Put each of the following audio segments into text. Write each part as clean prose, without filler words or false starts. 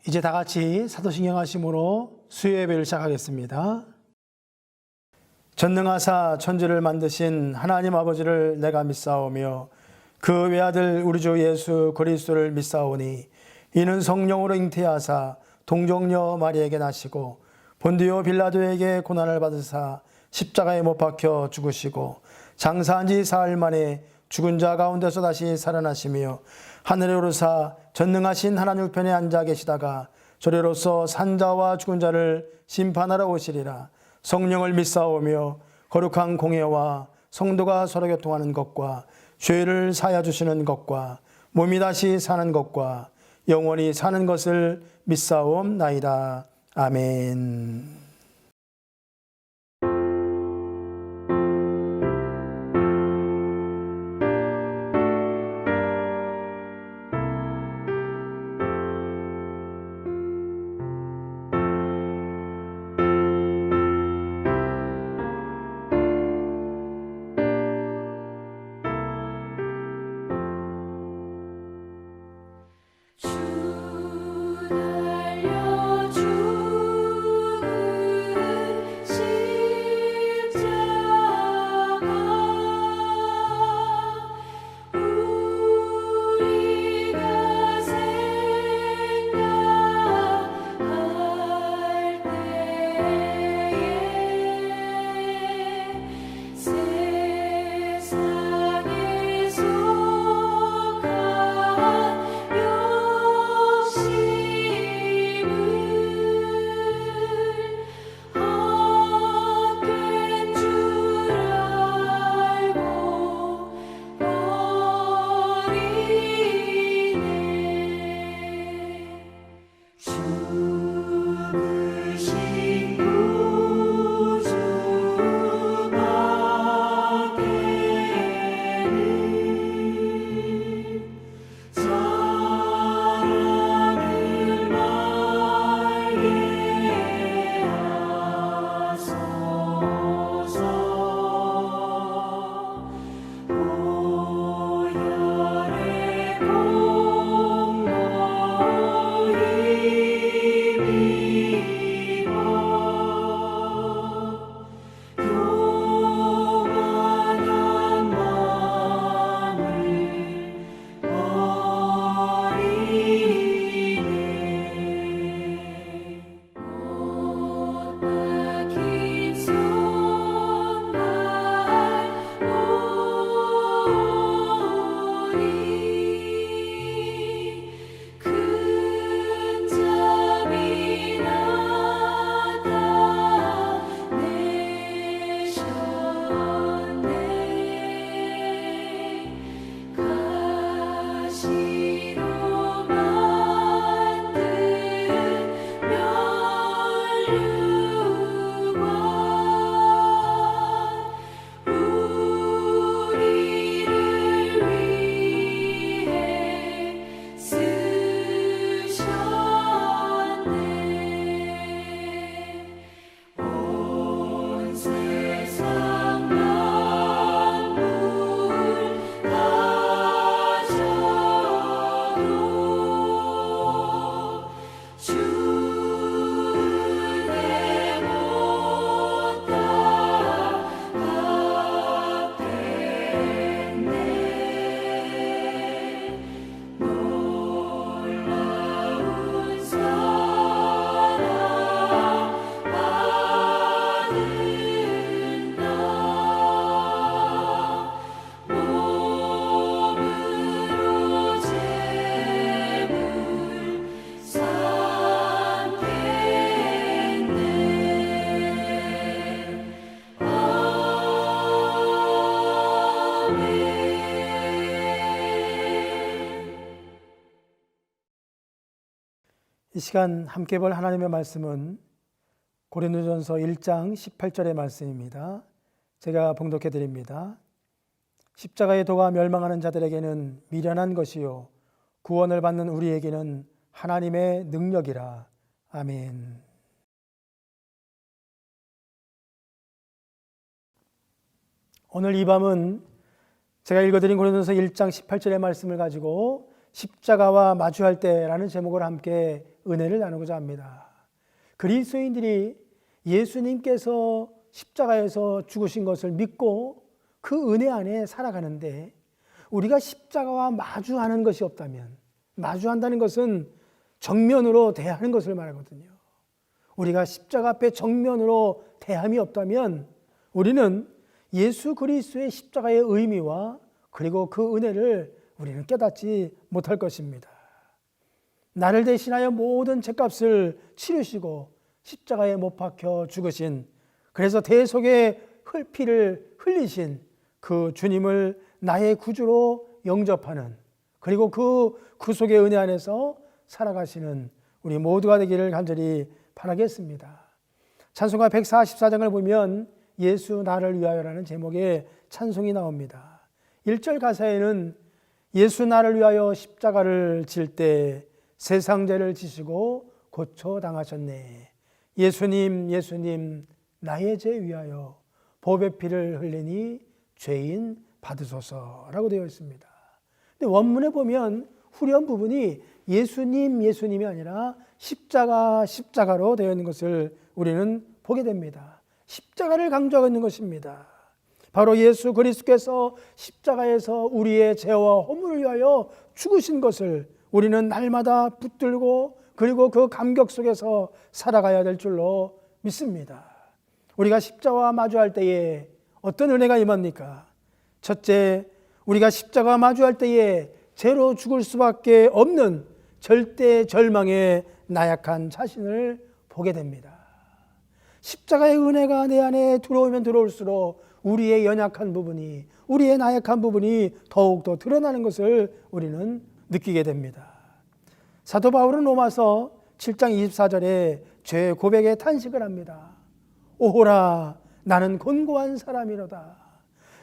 이제 다 같이 사도신경 하심으로 수요 예배를 시작하겠습니다. 전능하사 천지를 만드신 하나님 아버지를 내가 믿사오며 그 외아들 우리 주 예수 그리스도를 믿사오니 이는 성령으로 잉태하사 동정녀 마리에게 나시고 본디오 빌라도에게 고난을 받으사 십자가에 못 박혀 죽으시고 장사한 지 사흘 만에 죽은 자 가운데서 다시 살아나시며 하늘에 오르사 전능하신 하나님 우편에 앉아 계시다가 저리로서 산자와 죽은 자를 심판하러 오시리라. 성령을 믿사오며 거룩한 공예와 성도가 서로 교통하는 것과 죄를 사하여 주시는 것과 몸이 다시 사는 것과 영원히 사는 것을 믿사옵나이다. 아멘. 이 시간 함께 볼 하나님의 말씀은 고린도전서 1장 18절의 말씀입니다. 제가 봉독해 드립니다. 십자가의 도가 멸망하는 자들에게는 미련한 것이요 구원을 받는 우리에게는 하나님의 능력이라. 아멘. 오늘 이 밤은 제가 읽어드린 고린도전서 1장 18절의 말씀을 가지고 십자가와 마주할 때라는 제목으로 함께 은혜를 나누고자 합니다. 그리스도인들이 예수님께서 십자가에서 죽으신 것을 믿고 그 은혜 안에 살아가는데 우리가 십자가와 마주하는 것이 없다면, 마주한다는 것은 정면으로 대하는 것을 말하거든요. 우리가 십자가 앞에 정면으로 대함이 없다면 우리는 예수 그리스도의 십자가의 의미와 그리고 그 은혜를 우리는 깨닫지 못할 것입니다. 나를 대신하여 모든 죄값을 치르시고 십자가에 못 박혀 죽으신, 그래서 대속의 피를 흘리신 그 주님을 나의 구주로 영접하는, 그리고 그 구속의 은혜 안에서 살아가시는 우리 모두가 되기를 간절히 바라겠습니다. 찬송가 144장을 보면 예수 나를 위하여라는 제목의 찬송이 나옵니다. 1절 가사에는 예수 나를 위하여 십자가를 질 때 세상 죄를 지시고 고쳐 당하셨네. 예수님 예수님 나의 죄 위하여 보배 피를 흘리니 죄인 받으소서라고 되어 있습니다. 근데 원문에 보면 후렴 부분이 예수님 예수님이 아니라 십자가로 되어 있는 것을 우리는 보게 됩니다. 십자가를 강조하고 있는 것입니다. 바로 예수 그리스도께서 십자가에서 우리의 죄와 허물을 위하여 죽으신 것을 우리는 날마다 붙들고 그리고 그 감격 속에서 살아가야 될 줄로 믿습니다. 우리가 십자가와 마주할 때에 어떤 은혜가 임합니까? 첫째, 우리가 십자가와 마주할 때에 죄로 죽을 수밖에 없는 절대 절망의 나약한 자신을 보게 됩니다. 십자가의 은혜가 내 안에 들어오면 들어올수록 우리의 연약한 부분이, 우리의 나약한 부분이 더욱더 드러나는 것을 우리는 느끼게 됩니다. 사도 바울은 로마서 7장 24절에 죄 고백의 탄식을 합니다. 오호라 나는 곤고한 사람이로다.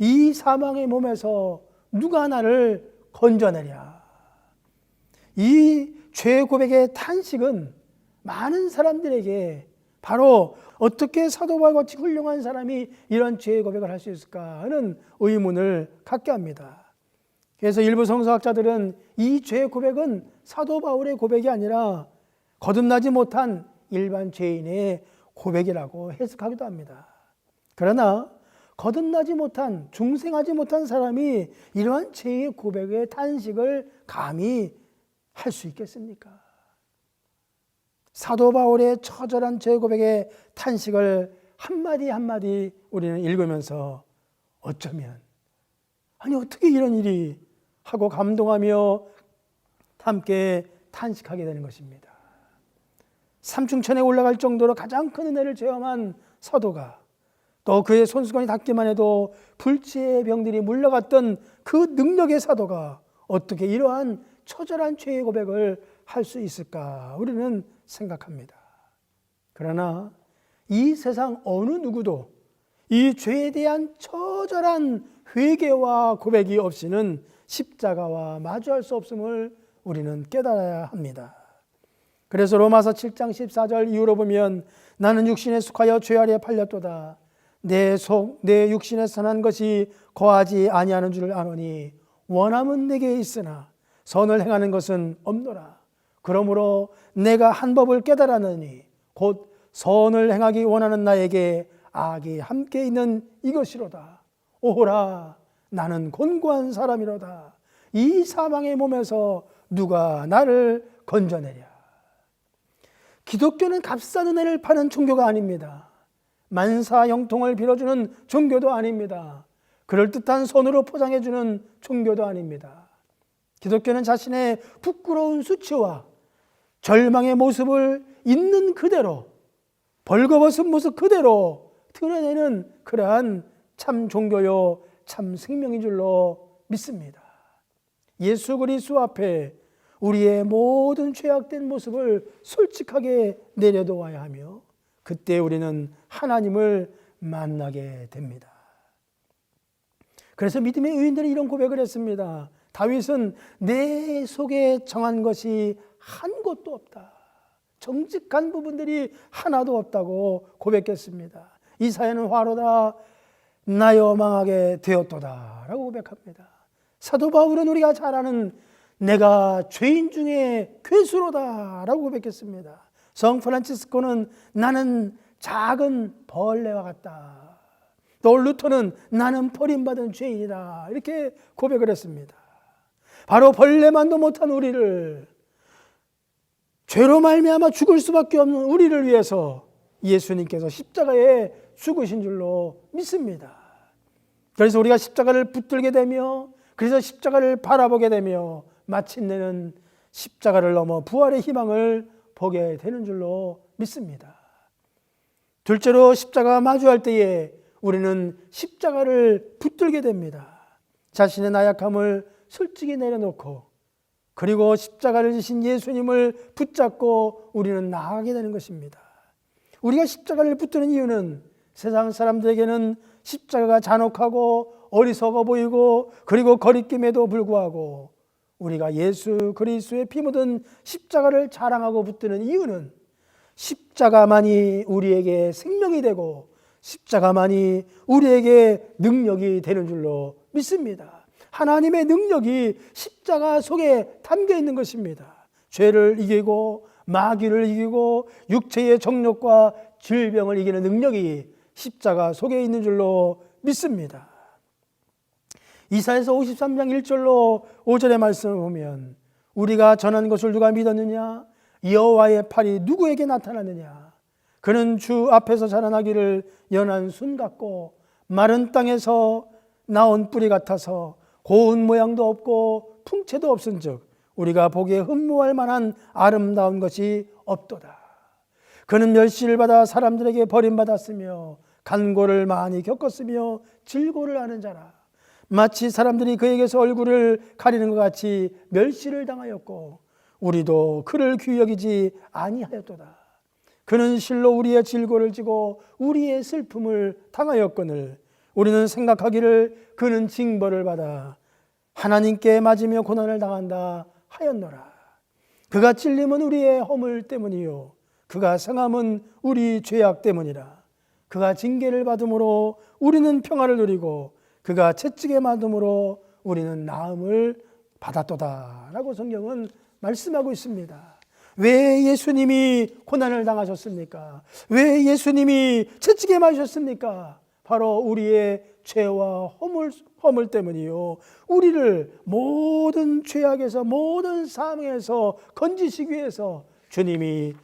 이 사망의 몸에서 누가 나를 건져내랴. 이 죄 고백의 탄식은 많은 사람들에게 바로 어떻게 사도 바울과 같이 훌륭한 사람이 이런 죄 고백을 할 수 있을까 하는 의문을 갖게 합니다. 그래서 일부 성서학자들은 이 죄 고백은 사도 바울의 고백이 아니라 거듭나지 못한 일반 죄인의 고백이라고 해석하기도 합니다. 그러나 거듭나지 못한, 중생하지 못한 사람이 이러한 죄의 고백의 탄식을 감히 할 수 있겠습니까? 사도 바울의 처절한 죄 고백의 탄식을 한마디 한마디 우리는 읽으면서 어쩌면 아니 어떻게 이런 일이 하고 감동하며 함께 탄식하게 되는 것입니다. 삼중천에 올라갈 정도로 가장 큰 은혜를 체험한 사도가, 또 그의 손수건이 닿기만 해도 불치의 병들이 물러갔던 그 능력의 사도가 어떻게 이러한 처절한 죄의 고백을 할 수 있을까 우리는 생각합니다. 그러나 이 세상 어느 누구도 이 죄에 대한 처절한 회개와 고백이 없이는 십자가와 마주할 수 없음을 우리는 깨달아야 합니다. 그래서 로마서 7장 14절 이후로 보면 나는 육신에 속하여 죄 아래에 팔렸도다. 내 육신에 선한 것이 거하지 아니하는 줄을 아노니 원함은 내게 있으나 선을 행하는 것은 없노라. 그러므로 내가 한 법을 깨달았느니 곧 선을 행하기 원하는 나에게 악이 함께 있는 이것이로다. 오호라 나는 곤고한 사람이로다. 이 사망의 몸에서 누가 나를 건져내랴. 기독교는 값싼 은혜를 파는 종교가 아닙니다. 만사 형통을 빌어주는 종교도 아닙니다. 그럴듯한 선으로 포장해주는 종교도 아닙니다. 기독교는 자신의 부끄러운 수치와 절망의 모습을 있는 그대로, 벌거벗은 모습 그대로 드러내는 그러한 참 종교요 참 생명인 줄로 믿습니다. 예수 그리스도 앞에 우리의 모든 죄악된 모습을 솔직하게 내려놓아야 하며 그때 우리는 하나님을 만나게 됩니다. 그래서 믿음의 의인들은 이런 고백을 했습니다. 다윗은 내 속에 정한 것이 한 곳도 없다. 정직한 부분들이 하나도 없다고 고백했습니다. 이사야는 화로다 나여 망하게 되었도다 라고 고백합니다. 사도 바울은 우리가 잘 아는 내가 죄인 중에 괴수로다 라고 고백했습니다. 성 프란치스코는 나는 작은 벌레와 같다. 또 루터는 나는 버림받은 죄인이다 이렇게 고백을 했습니다. 바로 벌레만도 못한 우리를, 죄로 말미암아 죽을 수밖에 없는 우리를 위해서 예수님께서 십자가에 죽으신 줄로 믿습니다. 그래서 우리가 십자가를 붙들게 되며, 그래서 십자가를 바라보게 되며 마침내는 십자가를 넘어 부활의 희망을 보게 되는 줄로 믿습니다. 둘째로, 십자가와 마주할 때에 우리는 십자가를 붙들게 됩니다. 자신의 나약함을 솔직히 내려놓고, 그리고 십자가를 지신 예수님을 붙잡고 우리는 나아가게 되는 것입니다. 우리가 십자가를 붙드는 이유는 세상 사람들에게는 십자가가 잔혹하고 어리석어 보이고, 그리고 거리낌에도 불구하고 우리가 예수 그리스도의 피 묻은 십자가를 자랑하고 붙드는 이유는 십자가만이 우리에게 생명이 되고 십자가만이 우리에게 능력이 되는 줄로 믿습니다. 하나님의 능력이 십자가 속에 담겨 있는 것입니다. 죄를 이기고 마귀를 이기고 육체의 정욕과 질병을 이기는 능력이 십자가 속에 있는 줄로 믿습니다. 이사야서 53장 1절로 5절의 말씀을 보면, 우리가 전한 것을 누가 믿었느냐? 여호와의 팔이 누구에게 나타났느냐? 그는 주 앞에서 자라나기를 연한 순 같고 마른 땅에서 나온 뿌리 같아서 고운 모양도 없고 풍채도 없은즉 우리가 보기에 흠모할 만한 아름다운 것이 없도다. 그는 멸시를 받아 사람들에게 버림받았으며 간고를 많이 겪었으며 질고를 하는 자라. 마치 사람들이 그에게서 얼굴을 가리는 것 같이 멸시를 당하였고 우리도 그를 귀여기지 아니하였도다. 그는 실로 우리의 질고를 지고 우리의 슬픔을 당하였거늘 우리는 생각하기를 그는 징벌을 받아 하나님께 맞으며 고난을 당한다 하였노라. 그가 찔림은 우리의 허물 때문이요 그가 상함은 우리 죄악 때문이라. 그가 징계를 받음으로 우리는 평화를 누리고 그가 채찍에 맞음으로 우리는 나음을 받았도다 라고 성경은 말씀하고 있습니다. 왜 예수님이 고난을 당하셨습니까? 왜 예수님이 채찍에 맞으셨습니까? 바로 우리의 죄와 허물 때문이요 우리를 모든 죄악에서 모든 사망에서 건지시기 위해서 주님이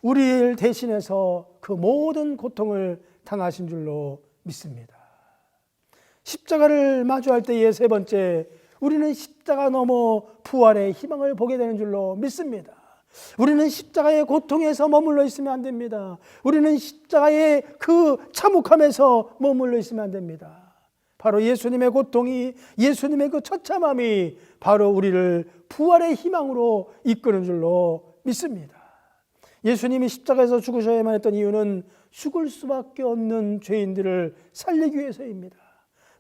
우리를 대신해서 그 모든 고통을 당하신 줄로 믿습니다. 십자가를 마주할 때의 세 번째, 우리는 십자가 넘어 부활의 희망을 보게 되는 줄로 믿습니다. 우리는 십자가의 고통에서 머물러 있으면 안 됩니다. 우리는 십자가의 그 참혹함에서 머물러 있으면 안 됩니다. 바로 예수님의 고통이, 예수님의 그 처참함이 바로 우리를 부활의 희망으로 이끄는 줄로 믿습니다. 예수님이 십자가에서 죽으셔야만 했던 이유는 죽을 수밖에 없는 죄인들을 살리기 위해서입니다.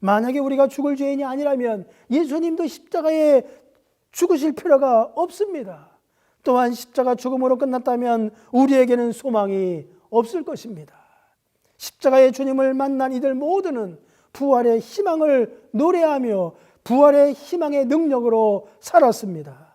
만약에 우리가 죽을 죄인이 아니라면 예수님도 십자가에 죽으실 필요가 없습니다. 또한 십자가 죽음으로 끝났다면 우리에게는 소망이 없을 것입니다. 십자가의 주님을 만난 이들 모두는 부활의 희망을 노래하며 부활의 희망의 능력으로 살았습니다.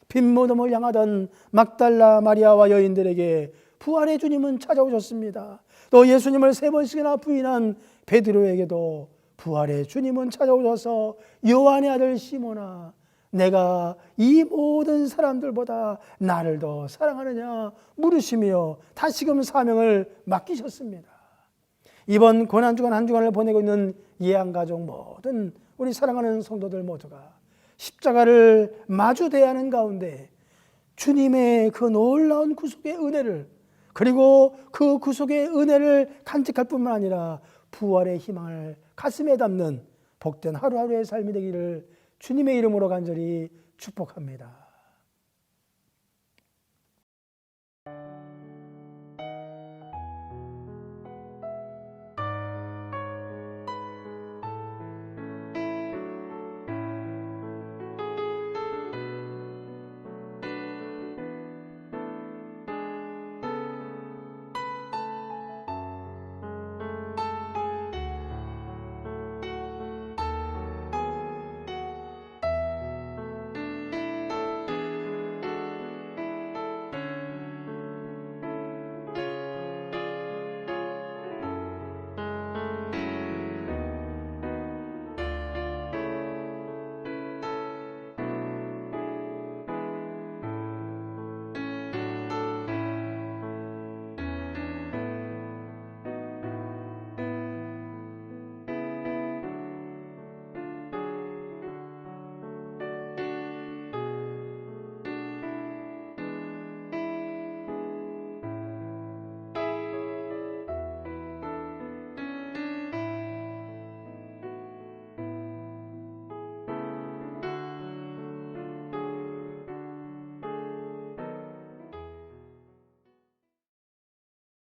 빈무덤을 향하던 막달라 마리아와 여인들에게 부활의 주님은 찾아오셨습니다. 또 예수님을 3번씩이나 부인한 베드로에게도 부활의 주님은 찾아오셔서 요한의 아들 시몬아, 내가 이 모든 사람들보다 나를 더 사랑하느냐 물으시며 다시금 사명을 맡기셨습니다. 이번 고난주간 한 주간을 보내고 있는 예양가족 모든 우리 사랑하는 성도들 모두가 십자가를 마주 대하는 가운데 주님의 그 놀라운 구속의 은혜를, 그리고 그 구속의 은혜를 간직할 뿐만 아니라 부활의 희망을 가슴에 담는 복된 하루하루의 삶이 되기를 주님의 이름으로 간절히 축복합니다.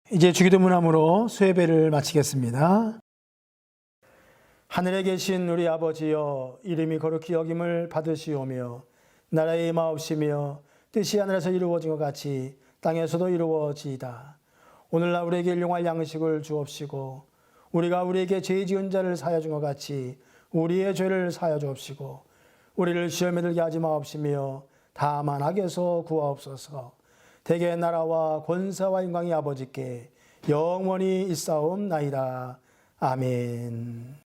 이제 주기도문함으로 수예배를 마치겠습니다. 하늘에 계신 우리 아버지여, 이름이 거룩히 여김을 받으시오며 나라의 마옵시며 뜻이 하늘에서 이루어진 것 같이 땅에서도 이루어지이다. 오늘날 우리에게 일용할 양식을 주옵시고 우리가 우리에게 죄 지은 자를 사하여 준 것 같이 우리의 죄를 사하여 주옵시고 우리를 시험에 들게 하지 마옵시며 다만 악에서 구하옵소서. 대개 나라와 권세와 영광이 아버지께 영원히 있사옵나이다. 아멘.